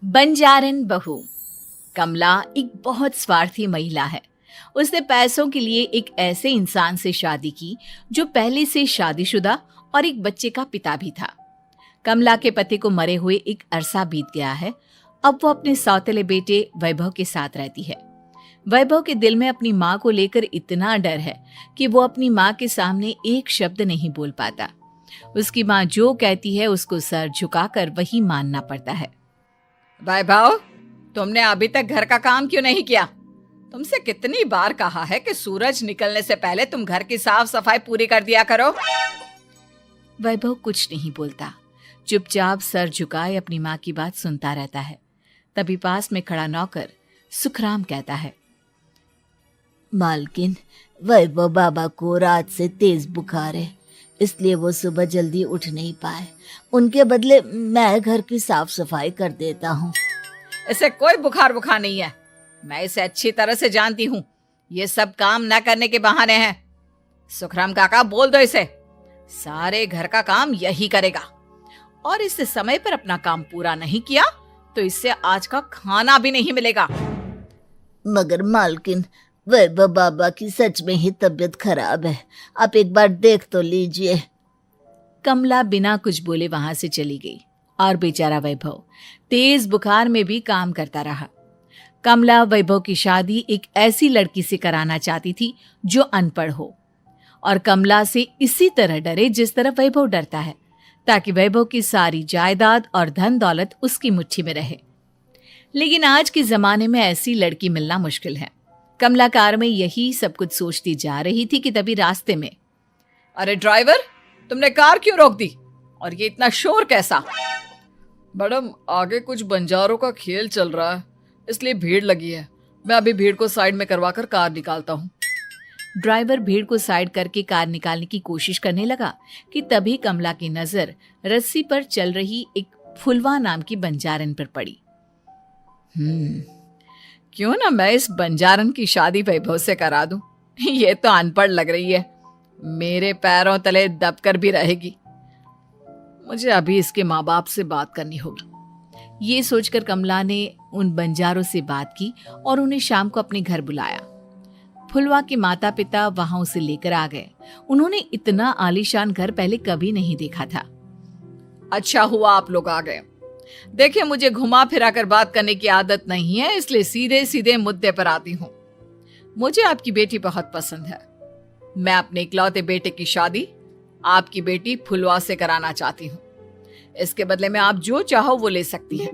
बंजारन बहू। कमला एक बहुत स्वार्थी महिला है। उसने पैसों के लिए एक ऐसे इंसान से शादी की जो पहले से शादीशुदा और एक बच्चे का पिता भी था। कमला के पति को मरे हुए एक अरसा बीत गया है। अब वो अपने सौतेले बेटे वैभव के साथ रहती है। वैभव के दिल में अपनी माँ को लेकर इतना डर है कि वो अपनी माँ के सामने एक शब्द नहीं बोल पाता। उसकी माँ जो कहती है उसको सर झुकाकर वही मानना पड़ता है। वैभव, तुमने अभी तक घर का काम क्यों नहीं किया? तुमसे कितनी बार कहा है कि सूरज निकलने से पहले तुम घर की साफ सफाई पूरी कर दिया करो। वैभव कुछ नहीं बोलता, चुपचाप सर झुकाए अपनी माँ की बात सुनता रहता है। तभी पास में खड़ा नौकर सुखराम कहता है, मालकिन, वैभव बाबा को रात से तेज बुखार है, इसलिए वो सुबह जल्दी उठ नहीं पाए। उनके बदले मैं घर की साफ सफाई कर देता हूँ। इसे कोई बुखार नहीं है। मैं इसे अच्छी तरह से जानती हूँ। ये सब काम न करने के बहाने हैं। सुखराम काका, बोल दो इसे, सारे घर का काम यही करेगा। और इससे समय पर अपना काम पूरा नहीं किया तो इससे आज का खाना भी नहीं मिलेगा। मगर मालकिन, वैभव बाबा की सच में ही तबीयत खराब है, आप एक बार देख तो लीजिए। कमला बिना कुछ बोले वहां से चली गई और बेचारा वैभव तेज बुखार में भी काम करता रहा। कमला वैभव की शादी एक ऐसी लड़की से कराना चाहती थी जो अनपढ़ हो और कमला से इसी तरह डरे जिस तरह वैभव डरता है, ताकि वैभव की सारी जायदाद और धन दौलत उसकी मुट्ठी में रहे। लेकिन आज के जमाने में ऐसी लड़की मिलना मुश्किल है। कमला कार में यही सब कुछ सोचती जा रही थी कि तभी रास्ते में, अरे ड्राइवर, तुमने कार क्यों रोक दी? और ये इतना शोर कैसा? मैडम, आगे कुछ बंजारों का खेल चल रहा है, इसलिए भीड़ लगी है। मैं अभी भीड़ को साइड में करवाकर कार निकालता हूँ। ड्राइवर भीड़ को साइड करके कार निकालने की कोशिश करने लगा कि तभी कमला की नजर रस्सी पर चल रही एक फुलवा नाम की बंजारन पर पड़ी। क्यों ना मैं इस बंजारन की शादी वैभव से करा दूं? ये तो अनपढ़ लग रही है, मेरे पैरों तले दबकर भी रहेगी। मुझे अभी इसके माँ बाप से बात करनी होगी। ये सोचकर कमला ने उन बंजारों से बात की और उन्हें शाम को अपने घर बुलाया। फुलवा के माता पिता वहां उसे लेकर आ गए। उन्होंने इतना आलीशान घर पहले कभी नहीं देखा था। अच्छा हुआ आप लोग आ गए। देखिए, मुझे घुमा फिरा कर बात करने की आदत नहीं है, इसलिए सीधे सीधे मुद्दे पर आती हूँ। मुझे आपकी बेटी बहुत पसंद है। मैं अपने इकलौते बेटे की शादी आपकी बेटी फुलवा से कराना चाहती हूँ। इसके बदले में आप जो चाहो वो ले सकती हैं।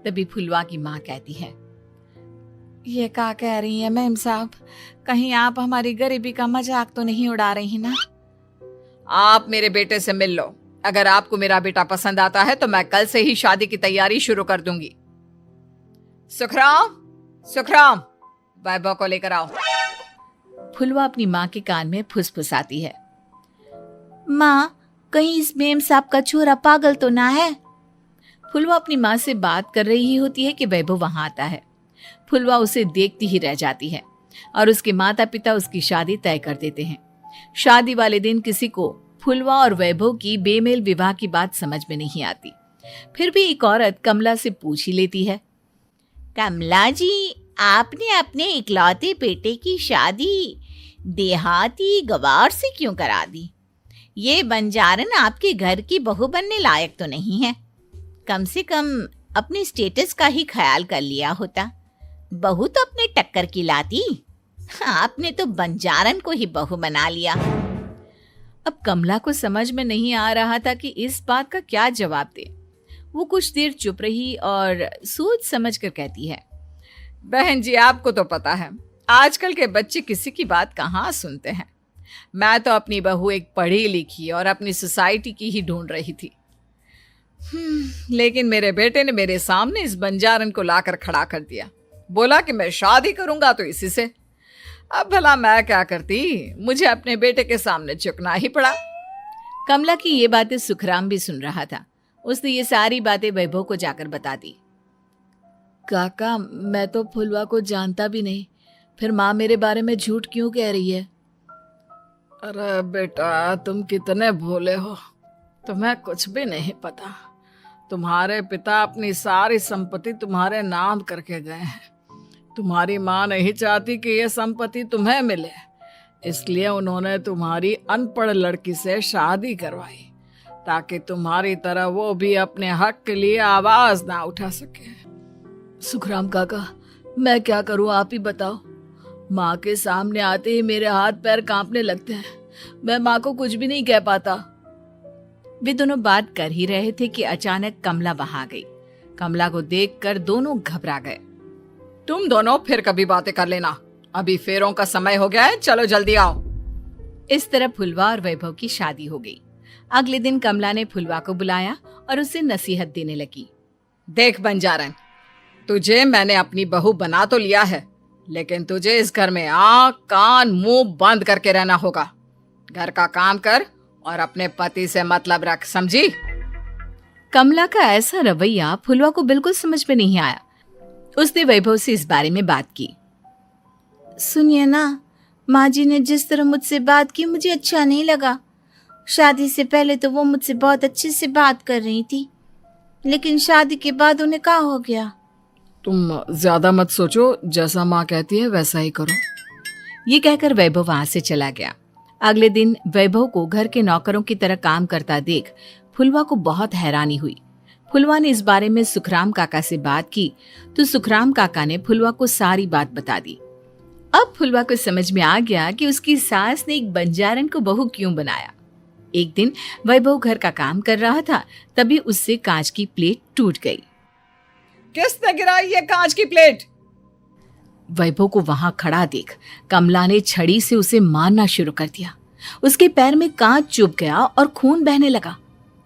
तभी फुलवा की माँ कहती है, ये क्या कह रही है मैम साहब? कहीं आप हमारी गरीबी का मजाक तो नहीं उड़ा रही ना? आप मेरे बेटे से मिल लो। अगर आपको मेरा बेटा पसंद आता है तो मैं कल से ही शादी की तैयारी शुरू कर दूंगी। सुखराम, वैभव को लेकर आओ। फुलवा अपनी माँ के कान में फुसफुसाती है, माँ, कहीं इस मेम साहब का छोरा पागल तो ना है? फुलवा अपनी माँ से बात कर रही होती है कि वैभव वहां आता है। फुलवा उसे देखती ही रह जाती है और उसके माता पिता उसकी शादी तय कर देते हैं। शादी वाले दिन किसी को फुलवा और वैभव की बेमेल विवाह की बात समझ में नहीं आती। फिर भी एक औरत कमला से पूछ ही लेती है, कमला जी, आपने अपने इकलौते बेटे की शादी देहाती गवार से क्यों करा दी? ये बंजारन आपके घर की बहू बनने लायक तो नहीं है। कम से कम अपने स्टेटस का ही ख्याल कर लिया होता। बहू तो अपने टक्कर की लाती, आपने तो बंजारन को ही बहू बना लिया। अब कमला को समझ में नहीं आ रहा था कि इस बात का क्या जवाब दे। वो कुछ देर चुप रही और सोच समझ कर कहती है, बहन जी, आपको तो पता है आजकल के बच्चे किसी की बात कहाँ सुनते हैं। मैं तो अपनी बहू एक पढ़ी लिखी और अपनी सोसाइटी की ही ढूंढ रही थी। लेकिन मेरे बेटे ने मेरे सामने इस बंजारन को लाकर खड़ा कर दिया। बोला कि मैं शादी करूंगा तो इसी से। अब भला मैं क्या करती, मुझे अपने बेटे के सामने झुकना ही पड़ा। कमला की ये बातें सुखराम भी सुन रहा था। उसने ये सारी बातें वैभव को जाकर बता दी। काका, मैं तो फुलवा को जानता भी नहीं, फिर माँ मेरे बारे में झूठ क्यों कह रही है? अरे बेटा, तुम कितने भोले हो, तुम्हें कुछ भी नहीं पता। तुम्हारे पिता अपनी सारी संपत्ति तुम्हारे नाम करके गए हैं। तुम्हारी माँ नहीं चाहती कि यह संपत्ति तुम्हें मिले, इसलिए उन्होंने तुम्हारी अनपढ़ लड़की से शादी करवाई ताकि तुम्हारी तरह वो भी अपने हक के लिए आवाज ना उठा सके। सुखराम काका, मैं क्या करूं, आप ही बताओ। माँ के सामने आते ही मेरे हाथ पैर कांपने लगते हैं। मैं माँ को कुछ भी नहीं कह पाता। वे दोनों बात कर ही रहे थे कि अचानक कमला वहां आ गई। कमला को देखकर दोनों घबरा गए। तुम दोनों फिर कभी बातें कर लेना, अभी फेरों का समय हो गया है, चलो जल्दी आओ। इस तरह फुलवा और वैभव की शादी हो गई। अगले दिन कमला ने फुलवा को बुलाया और उसे नसीहत देने लगी। देख बंजारन, तुझे मैंने अपनी बहू बना तो लिया है, लेकिन तुझे इस घर में आँख कान मुंह बंद करके रहना होगा। घर का काम कर और अपने पति से मतलब रख, समझी? कमला का ऐसा रवैया फुलवा को बिल्कुल समझ में नहीं आया। उसने वैभव से इस बारे में बात की। सुनिए ना, माँ जी ने जिस तरह मुझसे बात की मुझे अच्छा नहीं लगा। शादी से पहले तो वो मुझसे बहुत अच्छे से बात कर रही थी, लेकिन शादी के बाद उन्हें क्या हो गया? तुम ज्यादा मत सोचो, जैसा माँ कहती है वैसा ही करो। ये कहकर वैभव वहां से चला गया। अगले दिन वैभव को घर के नौकरों की तरह काम करता देख फुलवा को बहुत हैरानी हुई। फुलवा ने इस बारे में सुखराम काका से बात की तो सुखराम काका ने फुलवा को सारी बात बता दी। अब फुलवा को समझ में आ गया कि उसकी सास ने एक बंजारन को बहू क्यों बनाया। एक दिन वैभव घर का काम कर रहा था, तभी उससे कांच की प्लेट टूट गई। किसने गिराई ये कांच की प्लेट? वैभव को वहां खड़ा देख कमला ने छड़ी से उसे मारना शुरू कर दिया। उसके पैर में कांच चुभ गया और खून बहने लगा,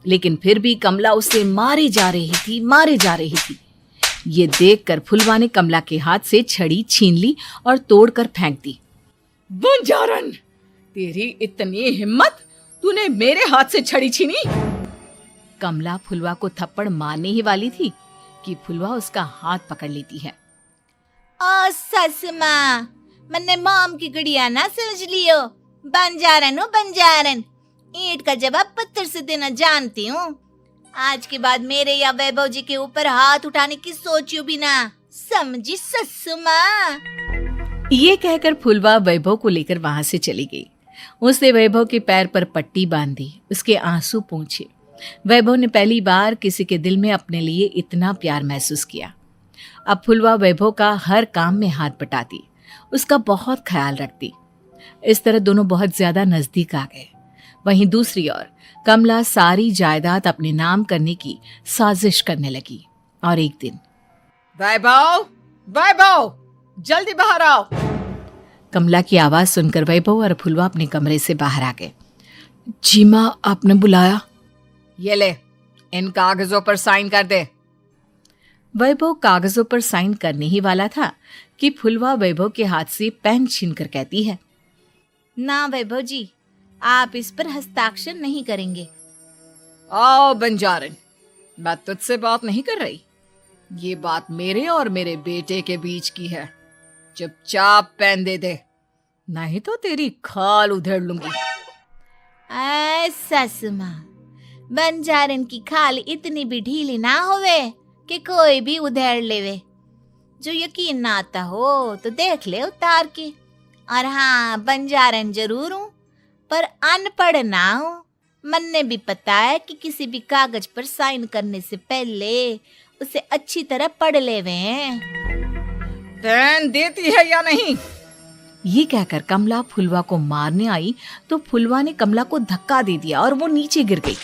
लेकिन फिर भी कमला उसे मारे जा रही थी। ये देखकर फुलवा ने कमला के हाथ से छड़ी छीन ली और तोड़कर फेंक दी। बंजारन, तेरी इतनी हिम्मत, तूने मेरे हाथ से छड़ी छीनी? कमला फुलवा को थप्पड़ मारने ही वाली थी कि फुलवा उसका हाथ पकड़ लेती है। ओ सस माँ, मैंने मॉम की गुड़िया ना समझ लियो। बंजारन हो बंजारन, ईंट का जवाब पत्थर से देना जानती हूँ। आज के बाद मेरे या वैभव जी के ऊपर हाथ उठाने की सोचियो भी ना, समझी ससु माँ? ये कहकर फुलवा वैभव को लेकर वहां से चली गई। उसने वैभव के पैर पर पट्टी बांधी, उसके आंसू पोंछे। वैभव ने पहली बार किसी के दिल में अपने लिए इतना प्यार महसूस किया। अब फुलवा वैभव का हर काम में हाथ बटाती, उसका बहुत ख्याल रखती। इस तरह दोनों बहुत ज्यादा नजदीक आ गए। वहीं दूसरी ओर कमला सारी जायदाद अपने नाम करने की साजिश करने लगी। और एक दिन, वैभव, जल्दी बाहर आओ। कमला की आवाज सुनकर वैभव और फुलवा अपने कमरे से बाहर आ गए। जी माँ, आपने बुलाया? ये ले, इन कागजों पर साइन कर दे। वैभव कागजों पर साइन करने ही वाला था कि फुलवा वैभव के हाथ से पेन छीनकर कहती है, ना वैभव जी, आप इस पर हस्ताक्षर नहीं करेंगे। आओ बंजारन, मैं तुझसे बात नहीं कर रही। ये बात मेरे और मेरे बेटे के बीच की है। चुपचाप पेन दे दे, नहीं तो तेरी खाल उधेड़ लूंगी। ससु माँ, बंजारन की खाल इतनी भी ढीली ना होवे कि कोई भी उधेड़ लेवे। जो यकीन ना आता हो तो देख ले उतार के। और हाँ, बंजारन जरूर हूँ पर अनपढ़ ना हूँ। मैंने भी पता है कि किसी भी कागज पर साइन करने से पहले उसे अच्छी तरह पढ़ लेवे हैं। पेन देती है या नहीं? ये कहकर कमला फुलवा को मारने आई तो फुलवा ने कमला को धक्का दे दिया और वो नीचे गिर गई।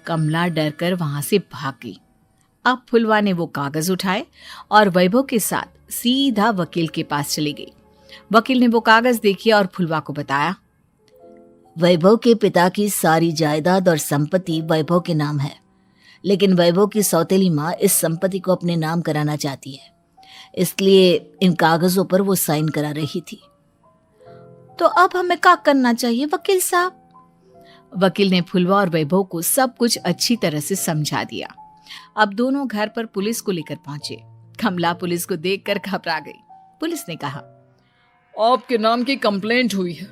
कमला डरकर वहां से भाग गई। अब फुलवा ने वो कागज उठाए और वैभव के साथ सीधा वकील के पास चली गई। वकील ने वो कागज देखे और फुलवा को बताया, वैभव के पिता की सारी जायदाद और संपत्ति वैभव के नाम है, लेकिन वैभव की सौतेली माँ इस संपत्ति को अपने नाम कराना चाहती है, इसलिए इन कागजों पर वो साइन करा रही थी। तो अब हमें क्या करना चाहिए वकील साहब? वकील ने फुलवा और वैभव को सब कुछ अच्छी तरह से समझा दिया। अब दोनों घर पर पुलिस को लेकर पहुंचे। कमला पुलिस को देखकर घबरा गई। पुलिस ने कहा, आपके नाम की कंप्लेंट हुई है,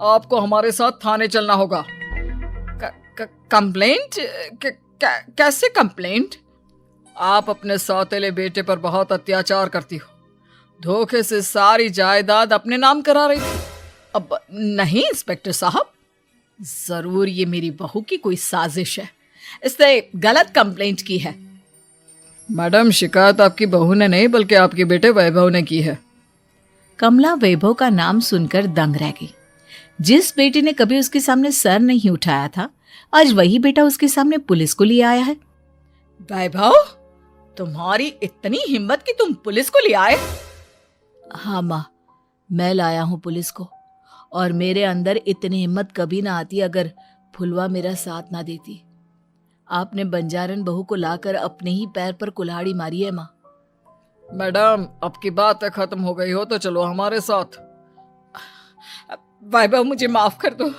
आपको हमारे साथ थाने चलना होगा। कंप्लेंट? कैसे कंप्लेंट? आप अपने सौतेले बेटे पर बहुत अत्याचार करती हो, धोखे से सारी जायदाद अपने नाम करा रही थी। अब नहीं इंस्पेक्टर साहब, जरूर ये मेरी बहू की कोई साजिश है, इसने गलत कंप्लेंट की है। मैडम, शिकायत आपकी बहू ने नहीं बल्कि आपके बेटे वैभव ने की है। कमला वैभव का नाम सुनकर दंग रह गई। जिस बेटे ने कभी उसके सामने सर नहीं उठाया था, आज वही बेटा उसके सामने पुलिस को लिए आया है। वैभव, तुम्हारी इतनी हिम्मत कि तुम पुलिस को ले आए? हाँ माँ, मैं लाया हूँ पुलिस को, और मेरे अंदर इतनी हिम्मत कभी ना आती अगर फुलवा मेरा साथ ना देती। आपने बंजारन बहू को लाकर अपने ही पैर पर कुल्हाड़ी मारी है माँ। मैडम, अब की बात खत्म हो गई हो तो चलो हमारे साथ। वैभव, मुझे माफ कर दो,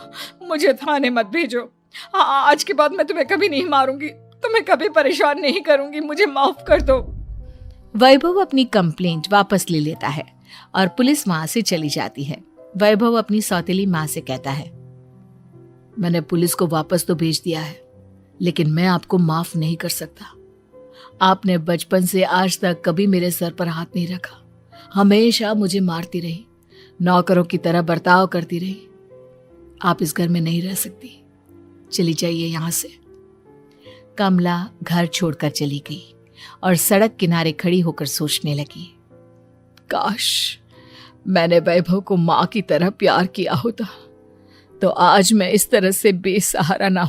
मुझे थाने मत भेजो। आज के बाद मैं तुम्हें कभी नहीं मारूंगी, तुम्हें कभी परेशान नहीं करूंगी, मुझे माफ कर दो। वैभव अपनी कंप्लेंट वापस ले लेता है और पुलिस वहां से चली जाती है। वैभव अपनी सौतेली माँ से कहता है, मैंने पुलिस को वापस तो भेज दिया है, लेकिन मैं आपको माफ नहीं कर सकता। आपने बचपन से आज तक कभी मेरे सर पर हाथ नहीं रखा, हमेशा मुझे मारती रही, नौकरों की तरह बर्ताव करती रही। आप इस घर में नहीं रह सकती, चली जाइए यहां से। कमला घर छोड़कर चली गई और सड़क किनारे खड़ी होकर सोचने लगी, काश मैंने वैभव को माँ की तरह प्यार किया होता तो आज मैं इस तरह से बेसहारा ना